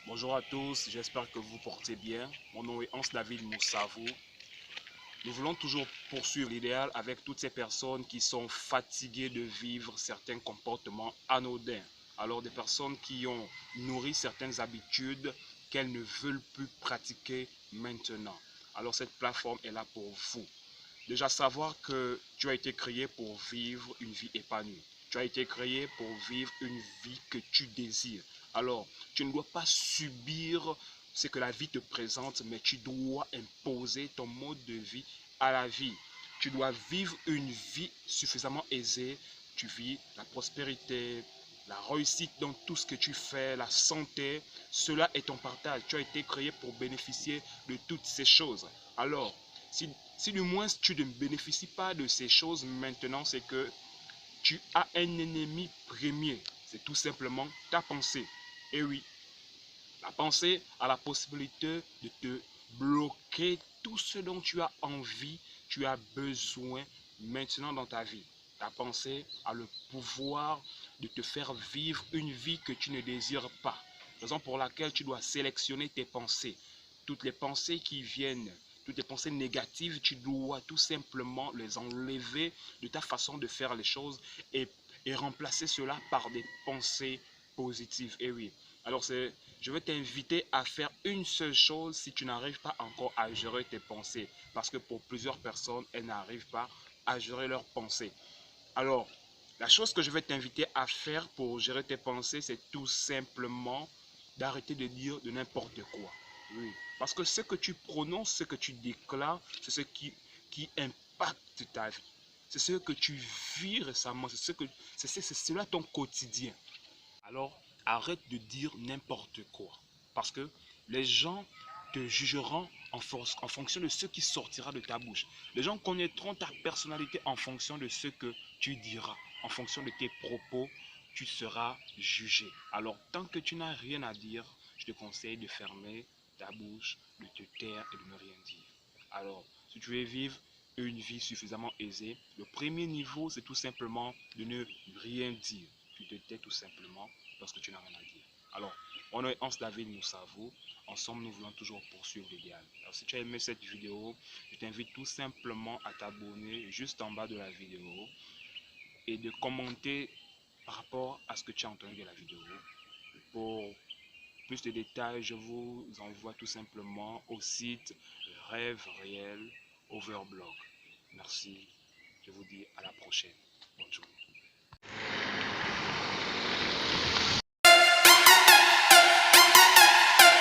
Bonjour à tous, j'espère que vous portez bien. Mon nom est Hans-David Moussavou. Nous voulons toujours poursuivre l'idéal avec toutes ces personnes qui sont fatiguées de vivre certains comportements anodins. Alors des personnes qui ont nourri certaines habitudes qu'elles ne veulent plus pratiquer maintenant. Alors cette plateforme est là pour vous. Déjà savoir que tu as été créé pour vivre une vie épanouie. Tu as été créé pour vivre une vie que tu désires. Alors, tu ne dois pas subir ce que la vie te présente, mais tu dois imposer ton mode de vie à la vie. Tu dois vivre une vie suffisamment aisée. Tu vis la prospérité, la réussite dans tout ce que tu fais, la santé. Cela est ton partage. Tu as été créé pour bénéficier de toutes ces choses. Alors, si du moins tu ne bénéficies pas de ces choses maintenant, c'est que tu as un ennemi premier. C'est tout simplement ta pensée. Et oui, la pensée a la possibilité de te bloquer tout ce dont tu as envie, tu as besoin maintenant dans ta vie. Ta pensée a le pouvoir de te faire vivre une vie que tu ne désires pas. Raison pour laquelle tu dois sélectionner tes pensées. Toutes les pensées qui viennent, toutes les pensées négatives, tu dois tout simplement les enlever de ta façon de faire les choses et remplacer cela par des pensées positives. Et oui, alors je vais t'inviter à faire une seule chose si tu n'arrives pas encore à gérer tes pensées. Parce que pour plusieurs personnes, elles n'arrivent pas à gérer leurs pensées. Alors, la chose que je vais t'inviter à faire pour gérer tes pensées, c'est tout simplement d'arrêter de dire de n'importe quoi. Oui. Parce que ce que tu prononces, ce que tu déclares, c'est ce qui impacte ta vie. C'est ce que tu vis récemment, c'est cela ton quotidien. Alors, arrête de dire n'importe quoi. Parce que les gens te jugeront en fonction de ce qui sortira de ta bouche. Les gens connaîtront ta personnalité en fonction de ce que tu diras. En fonction de tes propos, tu seras jugé. Alors, tant que tu n'as rien à dire, je te conseille de fermer ta bouche, de te taire et de ne rien dire. Alors, si tu veux vivre une vie suffisamment aisée, le premier niveau, c'est tout simplement de ne rien dire. Tu te tais tout simplement parce que tu n'as rien à dire. Alors, on est Hans-David Moussavou. Ensemble, nous voulons toujours poursuivre l'idéal. Alors, si tu as aimé cette vidéo, je t'invite tout simplement à t'abonner juste en bas de la vidéo et de commenter par rapport à ce que tu as entendu de la vidéo. Pour plus de détails, je vous envoie tout simplement au site Rêve Réel Overblog. Merci. Je vous dis à la prochaine. Bonne journée.